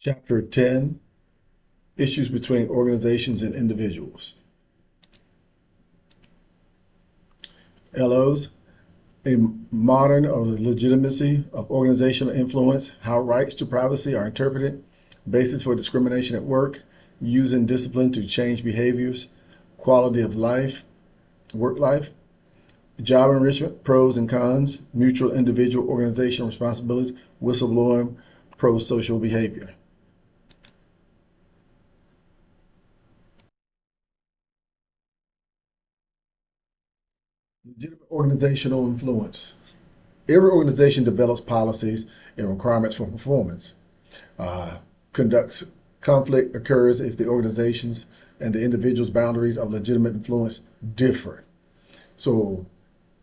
Chapter 10, Issues Between Organizations and Individuals. LOs, a modern or the legitimacy of organizational influence, how rights to privacy are interpreted, basis for discrimination at work, using discipline to change behaviors, quality of life, work life, job enrichment, pros and cons, mutual individual organizational responsibilities, whistleblowing, pro-social behavior. Legitimate organizational influence. Every organization develops policies and requirements for performance. Uh, Conducts conflict occurs if the organizations and the individual's boundaries of legitimate influence differ. So,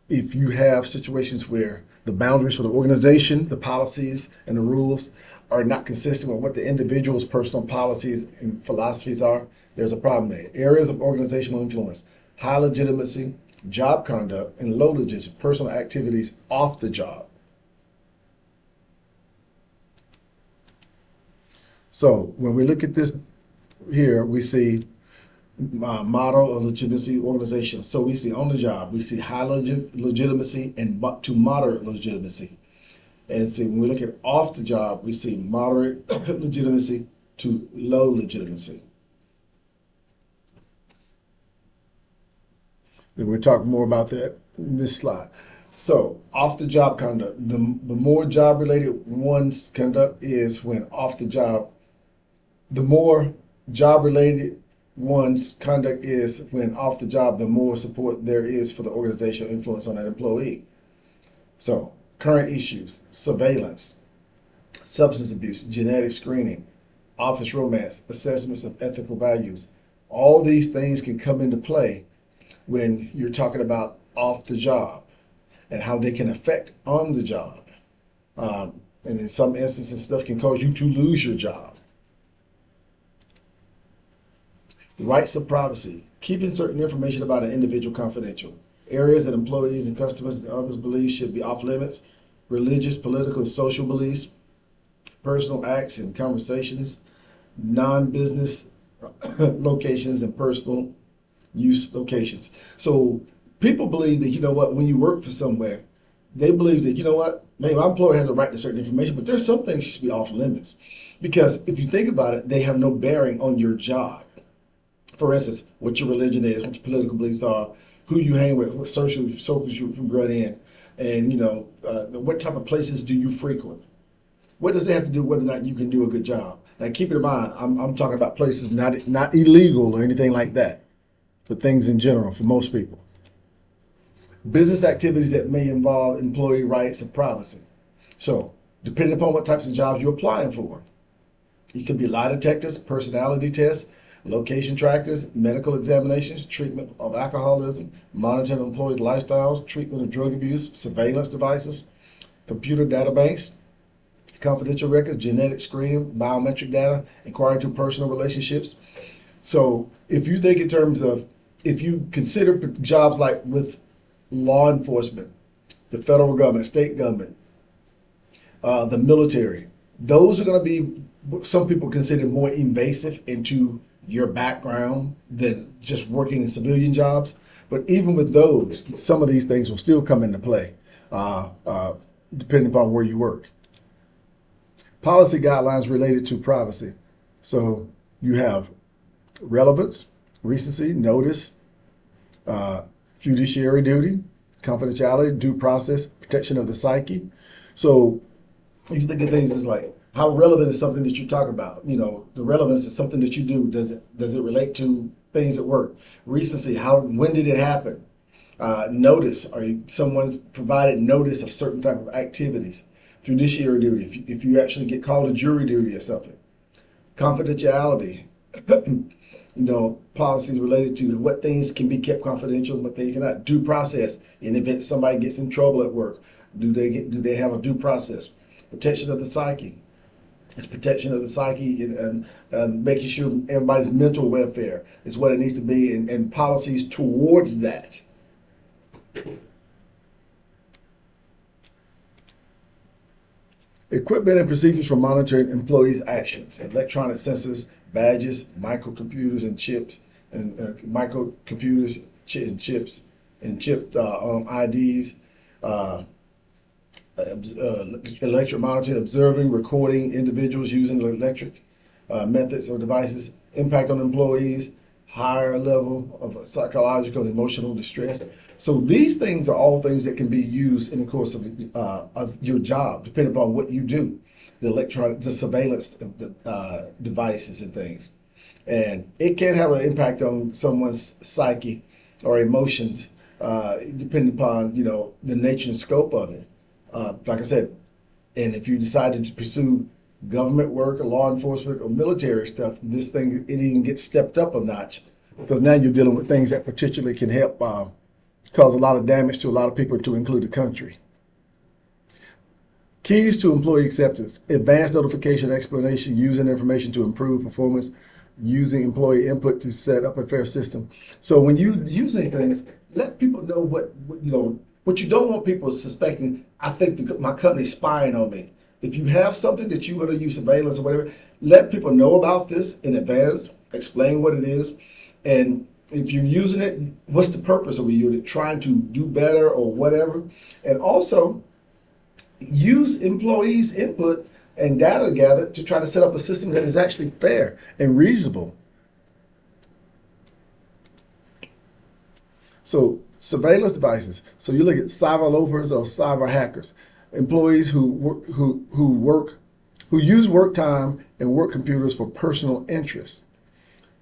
if you have situations where the boundaries for the organization, the policies, and the rules are not consistent with what the individual's personal policies and philosophies are, there's a problem there. Areas of organizational influence: high legitimacy, job conduct, and low legitimacy, personal activities off the job. So when we look at this here, we see model of legitimacy organization. So we see on the job, we see high legitimacy and to moderate legitimacy. And see when we look at off the job, we see moderate legitimacy to low legitimacy. And we'll talk more about that in this slide. So off the job conduct, the more job related one's conduct is when off the job, the more job related one's conduct is when off the job, the more support there is for the organizational influence on that employee. So current issues: surveillance, substance abuse, genetic screening, office romance, assessments of ethical values. All these things can come into play when you're talking about off the job and how they can affect on the job. And in some instances, stuff can cause you to lose your job. Rights of privacy, keeping certain information about an individual confidential. Areas that employees and customers and others believe should be off limits: religious, political, and social beliefs, personal acts and conversations, non-business locations, and personal use locations. So people believe that, you know what, when you work for somewhere, they believe that, you know what, maybe my employer has a right to certain information, but there's some things that should be off limits. Because if you think about it, they have no bearing on your job. For instance, what your religion is, what your political beliefs are, who you hang with, what social circles you run in, and what type of places do you frequent. What does that have to do with whether or not you can do a good job? Now, keep it in mind, I'm talking about places not illegal or anything like that, but things in general for most people. Business activities that may involve employee rights and privacy. So, depending upon what types of jobs you're applying for, it could be lie detectors, personality tests, location trackers, medical examinations, treatment of alcoholism, monitoring employees' lifestyles, treatment of drug abuse, surveillance devices, computer databanks, confidential records, genetic screening, biometric data, inquiry into personal relationships. So if you think in terms of, if you consider jobs like with law enforcement, the federal government, state government, the military, those are going to be, some people consider, more invasive into your background than just working in civilian jobs. But even with those, some of these things will still come into play, depending upon where you work. Policy guidelines related to privacy. So you have relevance, recency, notice, fiduciary duty, confidentiality, due process, protection of the psyche. So you think of things as like, how relevant is something that you talk about? You know, the relevance is something that you do. Does it relate to things at work? Recency, when did it happen? Notice, someone's provided notice of certain type of activities. Fiduciary duty, if you actually get called to jury duty or something. Confidentiality, policies related to what things can be kept confidential and what they cannot. Due process, in the event somebody gets in trouble at work, do they have a due process? Protection of the psyche. It's protection of the psyche and making sure everybody's mental welfare is what it needs to be, and policies towards that. Equipment and procedures for monitoring employees' actions, electronic sensors, badges, microcomputers and chips, and microcomputers and chips, and chipped IDs, uh, electric monitoring, observing, recording individuals using electric methods or devices, impact on employees, higher level of psychological and emotional distress. So these things are all things that can be used in the course of your job, depending upon what you do, the surveillance devices and things. And it can have an impact on someone's psyche or emotions, depending upon, the nature and scope of it. Like I said, and if you decided to pursue government work or law enforcement or military stuff, this thing, it even gets stepped up a notch because now you're dealing with things that particularly can help cause a lot of damage to a lot of people, to include the country. Keys to employee acceptance: advanced notification explanation, using information to improve performance, using employee input to set up a fair system. So when you using things, let people know what you don't want people suspecting. I think my company's spying on me. If you have something that you want to use surveillance or whatever, let people know about this in advance, explain what it is, and if you're using it, what's the purpose of you trying to do better or whatever. And also use employees' input and data gathered to try to set up a system that is actually fair and reasonable. So surveillance devices. So you look at cyber loafers or cyber hackers, employees who use work time and work computers for personal interests.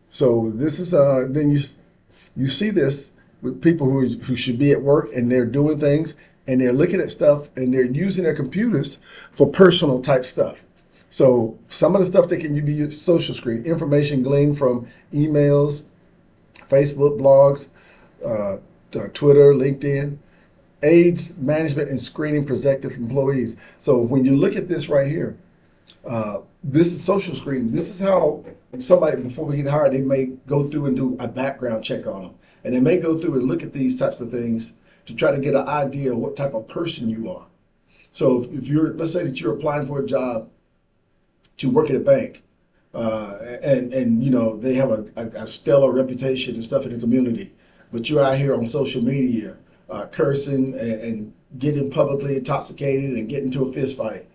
So this is then you see this with people who should be at work and they're doing things and they're looking at stuff and they're using their computers for personal type stuff. So some of the stuff that can be used, social screen, information gleaned from emails, Facebook, blogs, Twitter, LinkedIn, aids management and screening prospective employees. So when you look at this right here, this is social screening. This is how somebody, before we get hired, they may go through and do a background check on them. And they may go through and look at these types of things to try to get an idea of what type of person you are. So if you're, let's say that you're applying for a job to work at a bank, and they have a stellar reputation and stuff in the community, but you're out here on social media cursing and getting publicly intoxicated and getting into a fist fight,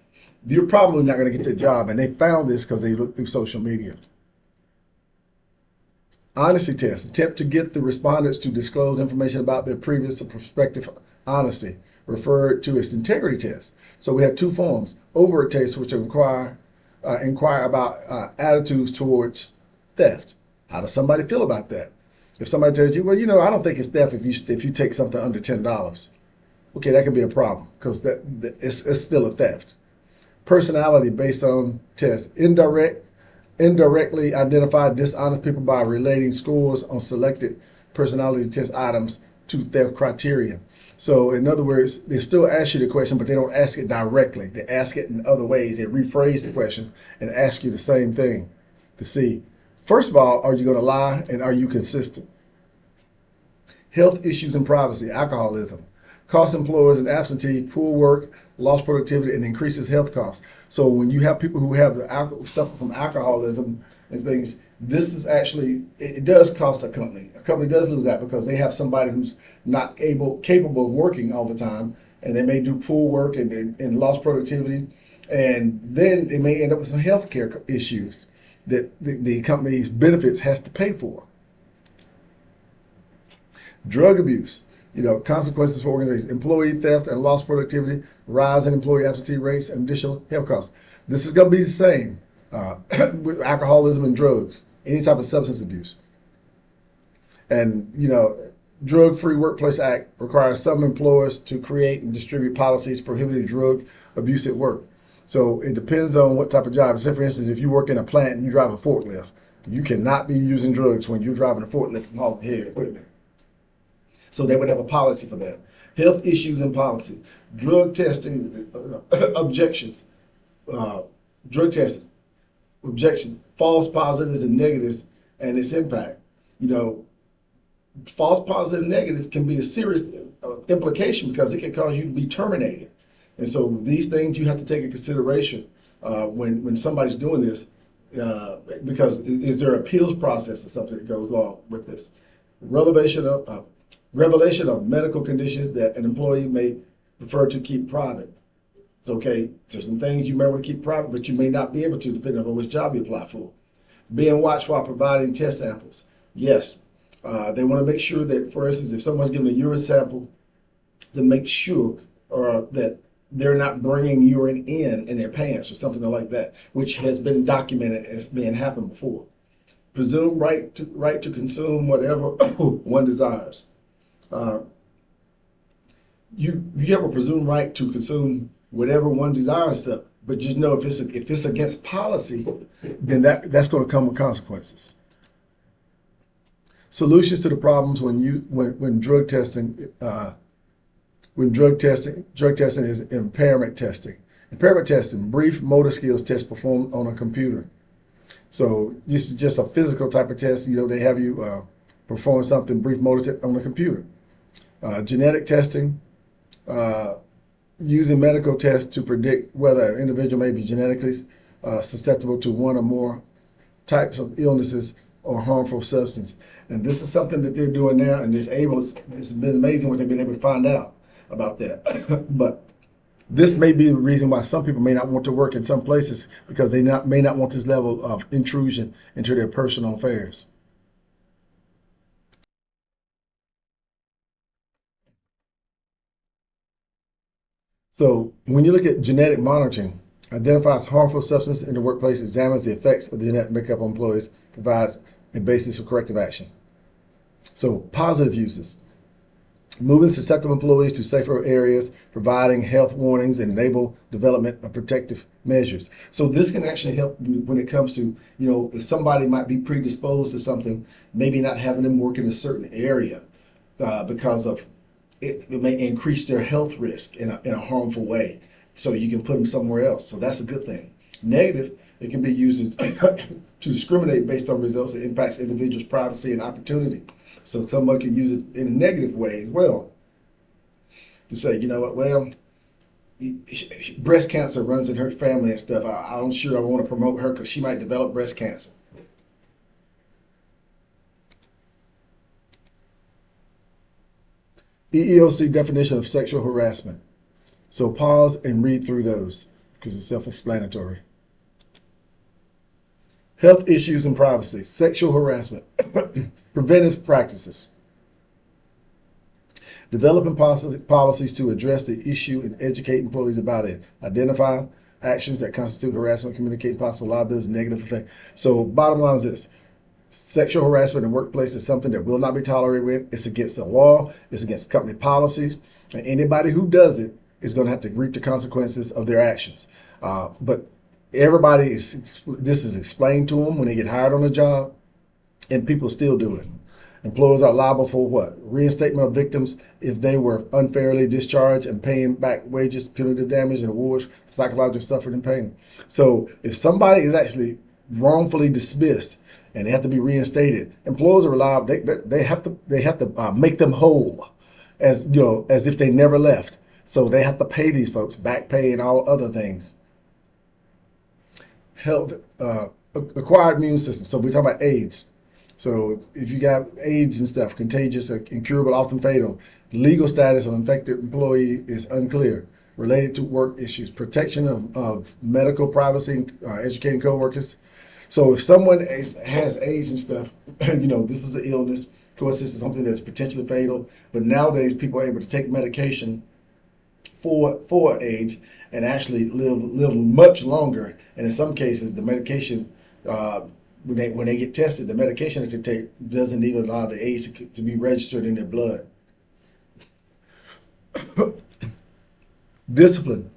you're probably not going to get the job. And they found this because they looked through social media. Honesty test: attempt to get the respondents to disclose information about their previous or prospective honesty, referred to as integrity test. So we have two forms: overt tests, which inquire about attitudes towards theft. How does somebody feel about that? If somebody tells you, well, I don't think it's theft if you take something under $10. Okay, that could be a problem because it's still a theft. Personality based on tests: indirectly identify dishonest people by relating scores on selected personality test items to theft criteria. So in other words, they still ask you the question, but they don't ask it directly. They ask it in other ways. They rephrase the question and ask you the same thing to see, first of all, are you going to lie, and are you consistent? Health issues and privacy: alcoholism costs employers an absentee, poor work, lost productivity, and increases health costs. So when you have people who have suffer from alcoholism and things, this is actually, it does cost a company. A company does lose that because they have somebody who's not capable of working all the time, and they may do poor work and lost productivity, and then they may end up with some health care issues that the company's benefits has to pay for. Drug abuse, consequences for organizations: employee theft and lost productivity, rise in employee absentee rates, and additional health costs. This is going to be the same with alcoholism and drugs, any type of substance abuse. And, Drug-Free Workplace Act requires some employers to create and distribute policies prohibiting drug abuse at work. So it depends on what type of job. Say, for instance, if you work in a plant and you drive a forklift, you cannot be using drugs when you're driving a forklift from hauling heavy equipment. So they would have a policy for that. Health issues and policy: drug testing objections, drug testing objections, false positives and negatives, and its impact. False positive and negative can be a serious implication because it can cause you to be terminated. And so these things you have to take into consideration when somebody's doing this, because is there an appeals process or something that goes along with this? Revelation of medical conditions that an employee may prefer to keep private. It's okay. There's some things you may want to keep private, but you may not be able to, depending on which job you apply for. Being watched while providing test samples. Yes, they want to make sure that, for instance, if someone's given a urine sample, to make sure that they're not bringing urine in their pants or something like that, which has been documented as being happened before. Presume right to consume whatever one desires. You have a presumed right to consume whatever one desires stuff, but just know if it's against policy, then that's going to come with consequences. Solutions to the problems when drug testing. Drug testing is impairment testing. Impairment testing, brief motor skills test performed on a computer. So this is just a physical type of test. They have you perform something, brief motor on a computer. Genetic testing, using medical tests to predict whether an individual may be genetically susceptible to one or more types of illnesses or harmful substance. And this is something that they're doing now, and it's been amazing what they've been able to find out about that. But this may be the reason why some people may not want to work in some places, because they may not want this level of intrusion into their personal affairs. So when you look at genetic monitoring, identifies harmful substances in the workplace, examines the effects of the genetic makeup on employees, provides a basis for corrective action. So positive uses. Moving susceptible employees to safer areas, providing health warnings, and enable development of protective measures. So this can actually help when it comes to, if somebody might be predisposed to something, maybe not having them work in a certain area because of it may increase their health risk in a harmful way. So you can put them somewhere else. So that's a good thing. Negative, it can be used to discriminate based on results that impacts individuals' privacy and opportunity. So someone can use it in a negative way as well. To say, breast cancer runs in her family and stuff. I'm sure I want to promote her because she might develop breast cancer. EEOC definition of sexual harassment. So pause and read through those because it's self-explanatory. Health issues and privacy, sexual harassment, preventive practices. Developing policies to address the issue and educate employees about it. Identify actions that constitute harassment, communicate possible liabilities, negative effect. So bottom line is this. Sexual harassment in the workplace is something that will not be tolerated. It's against the law. It's against company policies. And anybody who does it is going to have to reap the consequences of their actions. But this is explained to them when they get hired on a job, and people still do it. Employers are liable for what? Reinstatement of victims if they were unfairly discharged, and paying back wages, punitive damage, and awards for psychological suffering and pain. So if somebody is actually wrongfully dismissed and they have to be reinstated, employers are liable. They have to make them whole, as if they never left. So they have to pay these folks back pay and all other things. Health, acquired immune system. So we talk about AIDS. So if you got AIDS and stuff, contagious, incurable, often fatal, legal status of infected employee is unclear. Related to work issues, protection of medical privacy, educating coworkers. So if someone has AIDS and stuff, this is an illness. Of course, this is something that's potentially fatal. But nowadays, people are able to take medication for AIDS and actually live much longer. And in some cases, the medication, when they get tested, the medication that they take doesn't even allow the AIDS to be registered in their blood. Discipline.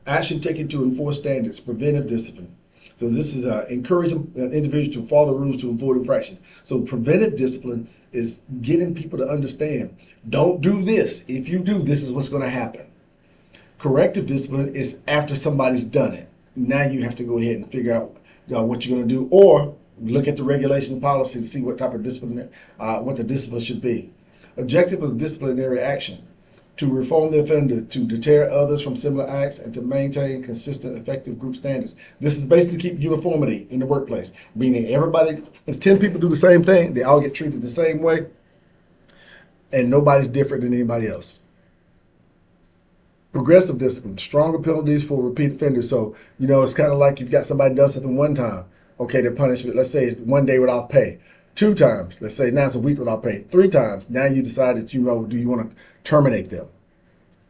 Action taken to enforce standards, preventive discipline. So this is encouraging an individual to follow the rules to avoid infractions. So preventive discipline is getting people to understand, don't do this. If you do, this is what's going to happen. Corrective discipline is after somebody's done it. Now you have to go ahead and figure out what you're going to do, or look at the regulations and policy to see what type of discipline, what the discipline should be. Objective is disciplinary action. to reform the offender, to deter others from similar acts, and to maintain consistent, effective group standards. This is basically keep uniformity in the workplace, meaning everybody, if 10 people do the same thing, they all get treated the same way, and nobody's different than anybody else. Progressive discipline, stronger penalties for repeat offenders. So, it's kind of like you've got somebody does something one time. Okay, their punishment, let's say 1 day without pay. 2 times, let's say now it's a week without pay. 3 times, now you decide that, do you want to terminate them?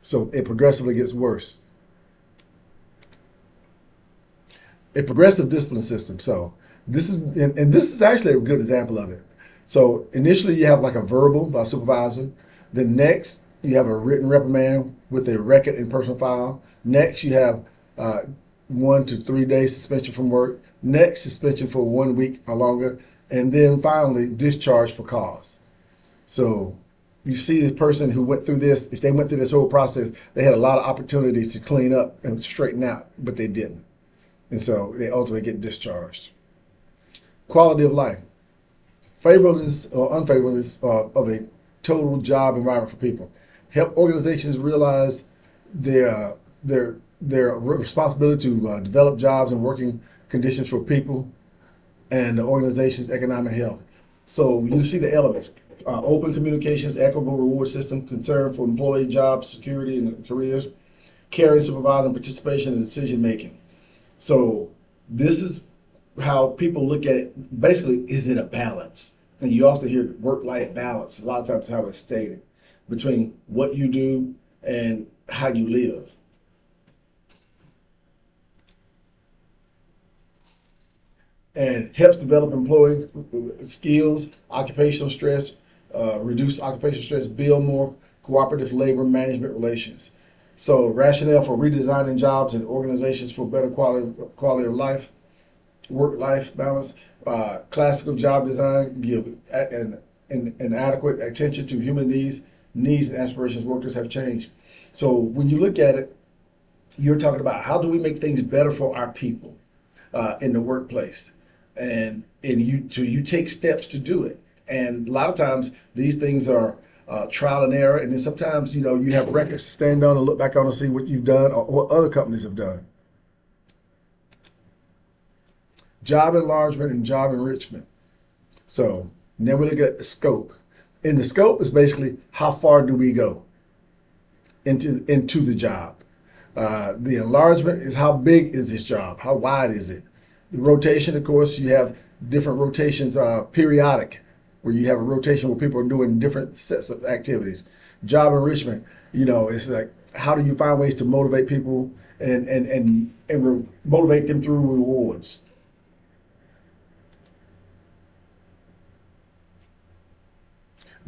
So it progressively gets worse. A progressive discipline system. So this is actually a good example of it. So initially you have like a verbal by a supervisor. Then next you have a written reprimand with a record and personal file. Next you have 1 to 3 days suspension from work. Next, suspension for 1 week or longer. And then finally, discharge for cause. So you see this person who went through this, if they went through this whole process, they had a lot of opportunities to clean up and straighten out, but they didn't. And so they ultimately get discharged. Quality of life. Favorableness or unfavorableness of a total job environment for people. Help organizations realize their responsibility to develop jobs and working conditions for people and the organization's economic health. So you see the elements: open communications, equitable reward system, concern for employee jobs, security and careers, caring, supervising, participation in decision making. So this is how people look at it. Basically, is it a balance? And you also hear work-life balance. A lot of times how it's stated between what you do and how you live. And helps develop employee skills, occupational stress, reduce occupational stress, build more cooperative labor management relations. So rationale for redesigning jobs and organizations for better quality of life, work-life balance, classical job design, give an adequate attention to human needs and aspirations workers have changed. So when you look at it, you're talking about how do we make things better for our people in the workplace. And you take steps to do it. And a lot of times these things are trial and error. And then sometimes, you have records to stand on and look back on and see what you've done or what other companies have done. Job enlargement and job enrichment. So now we look at the scope. And the scope is basically how far do we go into the job. The enlargement is how big is this job? How wide is it? The rotation, of course, you have different rotations, periodic, where you have a rotation where people are doing different sets of activities. Job enrichment, it's like how do you find ways to motivate people and motivate them through rewards.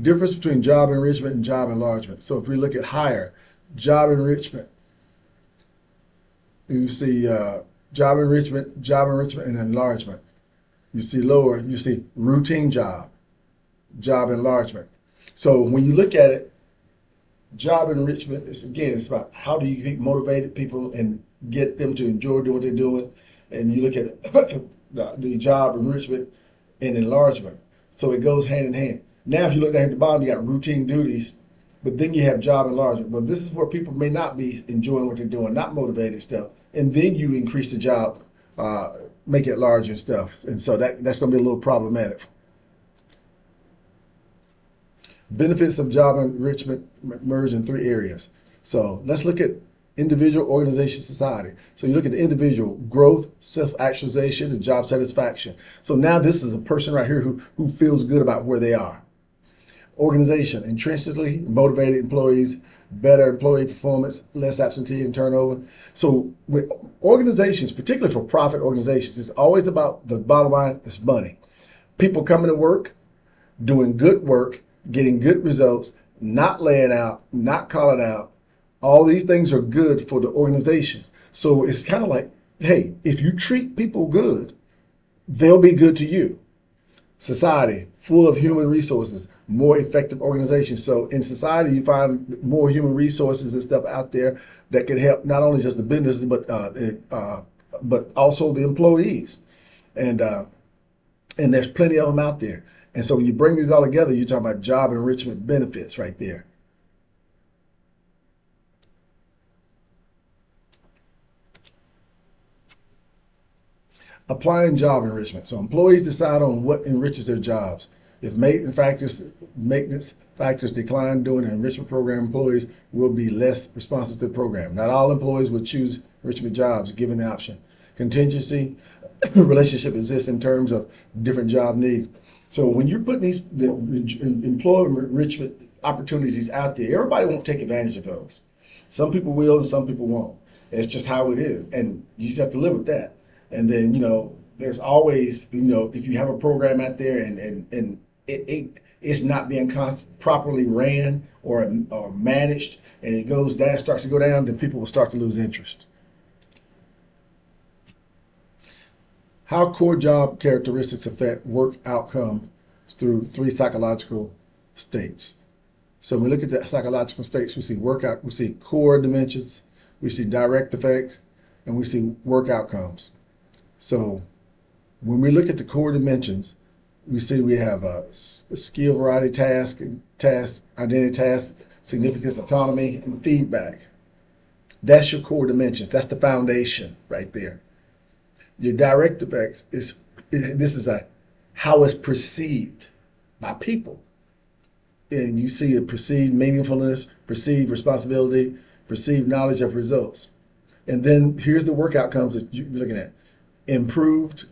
Difference between job enrichment and job enlargement. So if we look at higher, job enrichment, you see job enrichment, and enlargement. You see lower, you see routine job enlargement. So when you look at it, job enrichment is, again, it's about how do you keep motivated people and get them to enjoy doing what they're doing. And you look at the job enrichment and enlargement. So it goes hand in hand. Now, if you look down at the bottom, you got routine duties, but then you have job enlargement. But this is where people may not be enjoying what they're doing, not motivated stuff. And then you increase the job, make it larger and stuff. And so that's going to be a little problematic. Benefits of job enrichment merge in 3 areas. So let's look at individual, organization, society. So you look at the individual: growth, self-actualization, and job satisfaction. So now this is a person right here who feels good about where they are. Organization: intrinsically motivated employees, better employee performance, less absentee and turnover. So with organizations, particularly for profit organizations, it's always about the bottom line is money. People coming to work, doing good work, getting good results, not laying out, not calling out. All these things are good for the organization. So it's kind of like, hey, if you treat people good, they'll be good to you. Society, full of human resources, more effective organizations. So in society, you find more human resources and stuff out there that can help not only just the businesses, but also the employees. And there's plenty of them out there. And so when you bring these all together, you're talking about job enrichment benefits right there. Applying job enrichment. So employees decide on what enriches their jobs. If maintenance factors decline during an enrichment program, employees will be less responsive to the program. Not all employees will choose enrichment jobs given the option. Contingency relationship exists in terms of different job needs. So when you're putting these employment enrichment opportunities out there, everybody won't take advantage of those. Some people will and some people won't. It's just how it is. And you just have to live with that. And then, there's always, if you have a program out there and it's not being properly ran or managed, and it goes down, starts to go down, then people will start to lose interest. How core job characteristics affect work outcome through 3 psychological states. So when we look at the psychological states, we see core dimensions, we see direct effects, and we see work outcomes. So when we look at the core dimensions, we see we have a skill, variety, task, identity, task, significance, autonomy, and feedback. That's your core dimensions. That's the foundation right there. Your direct effects is how it's perceived by people. And you see a perceived meaningfulness, perceived responsibility, perceived knowledge of results. And then here's the work outcomes that you're looking at. Improved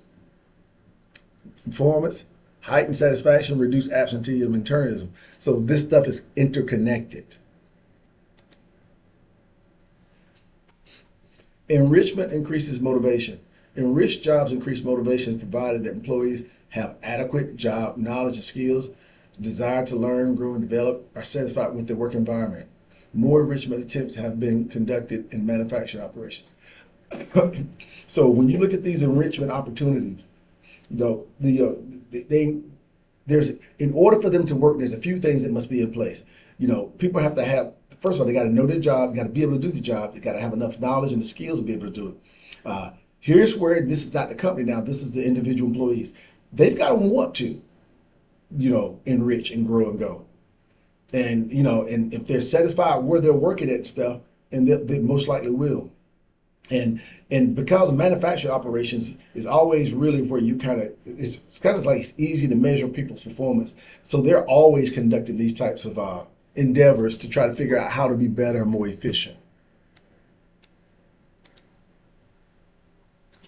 performance, heightened satisfaction, reduced absenteeism and turnism. So this stuff is interconnected. Enrichment increases motivation. Enriched jobs increase motivation provided that employees have adequate job knowledge and skills, desire to learn, grow, and develop, are satisfied with their work environment. More enrichment attempts have been conducted in manufacturing operations. So when you look at these enrichment opportunities, there's in order for them to work, there's a few things that must be in place. People have to have, first of all, they got to know their job, got to be able to do the job, they got to have enough knowledge and the skills to be able to do it. Here's where this is not the company now, this is the individual employees. They've got to want to, enrich and grow and go. And, and if they're satisfied where they're working at stuff, and they most likely will. And because manufacturing operations is always really where you it's kind of like it's easy to measure people's performance. So they're always conducting these types of endeavors to try to figure out how to be better and more efficient.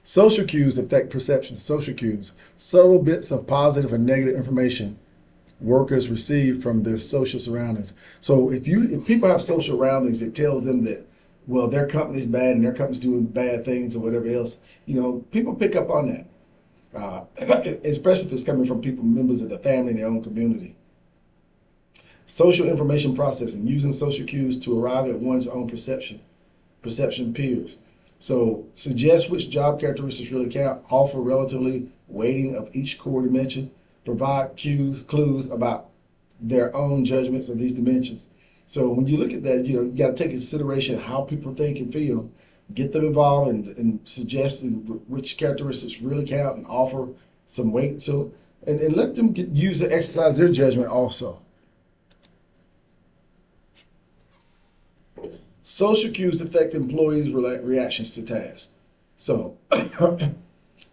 Social cues affect perception. Social cues, subtle bits of positive and negative information workers receive from their social surroundings. So if people have social surroundings that tells them that, well, their company's bad and their company's doing bad things or whatever else, people pick up on that, especially if it's coming from members of the family in their own community. Social information processing, using social cues to arrive at one's own perception peers. So suggest which job characteristics really count, offer relatively weighting of each core dimension, provide clues about their own judgments of these dimensions. So when you look at that, you got to take into consideration how people think and feel, get them involved and suggest which characteristics really count and offer some weight to it, and let them use to exercise their judgment also. Social cues affect employees' reactions to tasks. So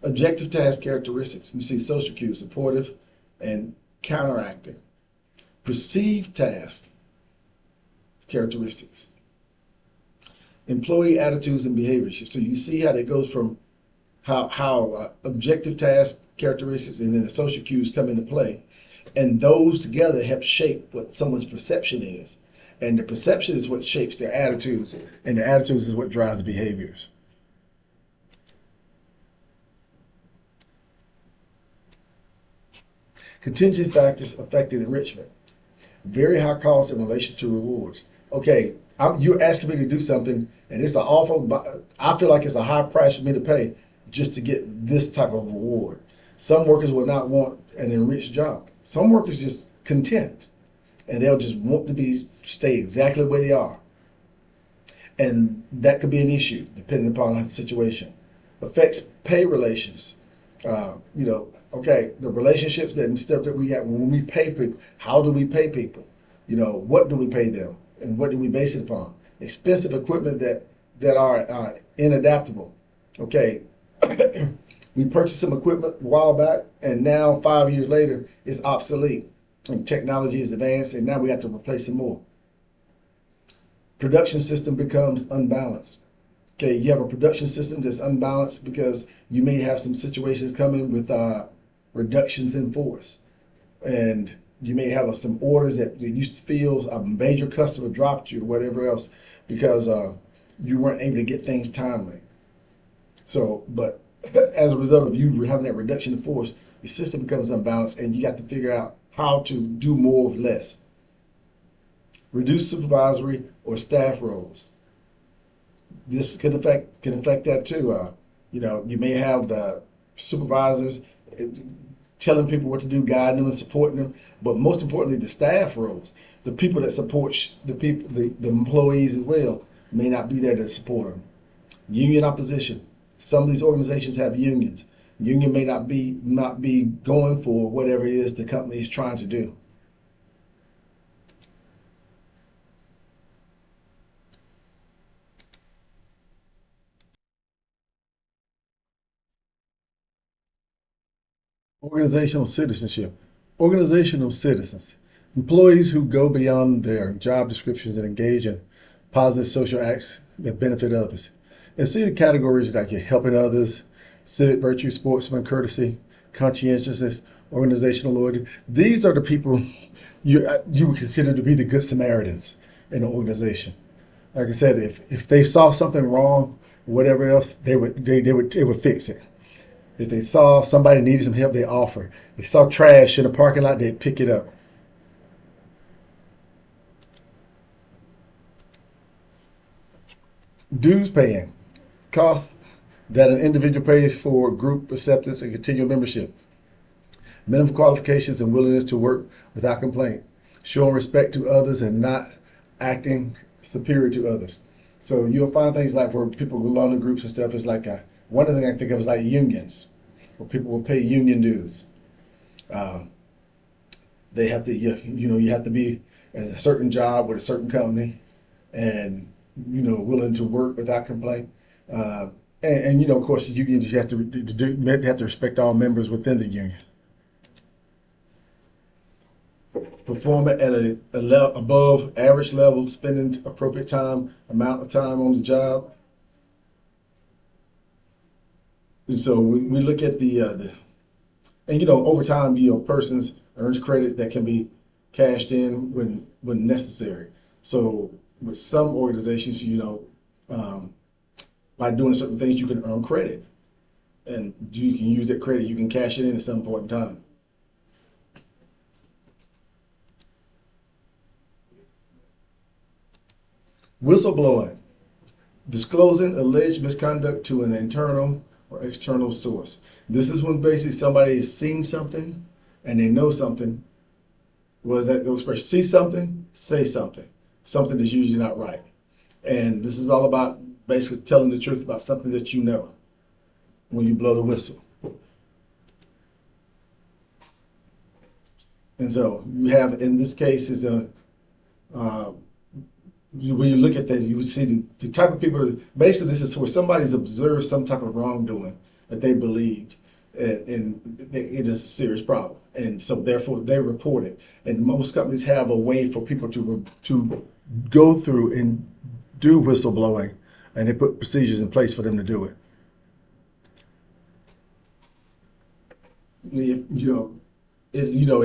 objective task characteristics, you see social cues, supportive and counteracting. Perceived task characteristics, employee attitudes and behaviors. So you see how that goes from how objective task characteristics and then the social cues come into play, and those together help shape what someone's perception is, and the perception is what shapes their attitudes, and the attitudes is what drives the behaviors. Contingent factors affecting enrichment. Very high cost in relation to rewards. Okay, you're asking me to do something, and it's I feel like it's a high price for me to pay just to get this type of reward. Some workers will not want an enriched job. Some workers just content, and they'll just want to stay exactly where they are. And that could be an issue depending upon the situation. Affects pay relations. Okay, the relationships and stuff that we have when we pay people. How do we pay people? What do we pay them, and what do we base it upon? Expensive equipment that are inadaptable. Okay, We purchased some equipment a while back, and now 5 years later, it's obsolete. And technology is advanced, and now we have to replace it more. Production system becomes unbalanced. Okay, you have a production system that's unbalanced because you may have some situations coming with reductions in force, and you may have some orders that you feel a major customer dropped you or whatever else because you weren't able to get things timely. So, but as a result of you having that reduction in force, your system becomes unbalanced, and you got to figure out how to do more with less. Reduce supervisory or staff roles. This can affect that too. You may have the supervisors telling people what to do, guiding them and supporting them, but most importantly, the staff roles, the people that support the people, the employees as well, may not be there to support them. Union opposition. Some of these organizations have unions. Union may not be going for whatever it is the company is trying to do. Organizational citizenship. Organizational citizens. Employees who go beyond their job descriptions and engage in positive social acts that benefit others. And see the categories like you're helping others, civic virtue, sportsman courtesy, conscientiousness, organizational loyalty. These are the people you would consider to be the good Samaritans in an organization. Like I said, if they saw something wrong, whatever else, they would fix it. If they saw somebody needed some help, they offer. If they saw trash in the parking lot, they'd pick it up. Dues paying. Costs that an individual pays for group acceptance and continual membership. Minimum qualifications and willingness to work without complaint. Showing respect to others and not acting superior to others. So you'll find things like where people belong to groups and stuff. It's like one of the things I think of is like unions, where people will pay union dues. Uh, they have to, you have to be at a certain job with a certain company, and willing to work without complaint. Uh, and of course, the unions have to respect all members within the union. Perform at above average level, spending appropriate amount of time on the job. And so we look at over time, persons earns credits that can be cashed in when necessary. So with some organizations, by doing certain things, you can earn credit, and you can use that credit. You can cash it in at some point in time. Whistleblowing. Disclosing alleged misconduct to an internal or external source. This is when basically somebody has seen something and they know something. Was that the expression? See something, say something. Something that's usually not right. And this is all about basically telling the truth about something that you know when you blow the whistle. And so you have, in this case, when you look at that, you would see the type of people. Basically, this is where somebody's observed some type of wrongdoing that they believed, and it is a serious problem. And so, therefore, they report it. And most companies have a way for people to go through and do whistleblowing, and they put procedures in place for them to do it. It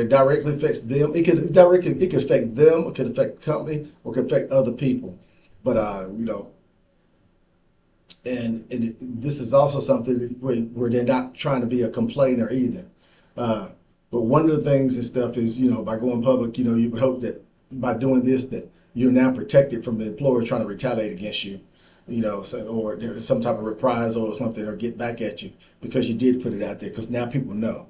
directly affects them. It could affect them. It could affect the company, or it could affect other people. But this is also something where they're not trying to be a complainer either. But one of the things and stuff is, by going public, you would hope that by doing this, that you're now protected from the employer trying to retaliate against you, or there's some type of reprisal or something, or get back at you because you did put it out there. Because now people know.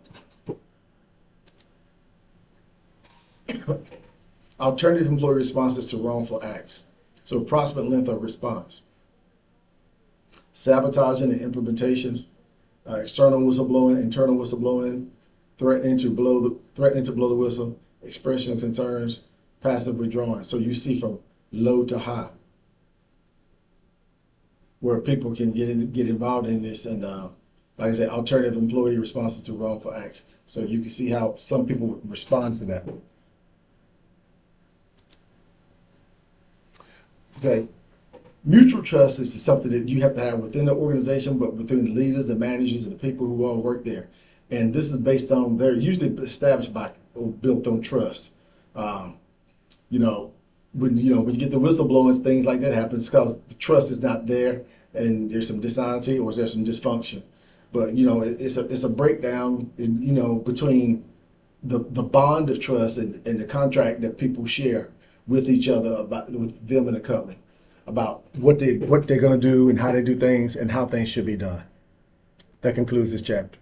Alternative employee responses to wrongful acts. So approximate length of response. Sabotaging and implementation, external whistleblowing, internal whistleblowing, threatening to blow the whistle, expression of concerns, passive withdrawing. So you see from low to high, where people can get involved in this and like I said, alternative employee responses to wrongful acts. So you can see how some people respond to that. Okay. Mutual trust is something that you have to have within the organization, but within the leaders and managers and the people who all work there. And this is based on, they're usually established by or built on trust. Um, you know, when you get the whistleblowing, things like that happens because the trust is not there, and there's some dishonesty or there's some dysfunction. But it's a breakdown, between the bond of trust and the contract that people share with each other about with them in the company about what they're going to do and how they do things and how things should be done. That concludes this chapter.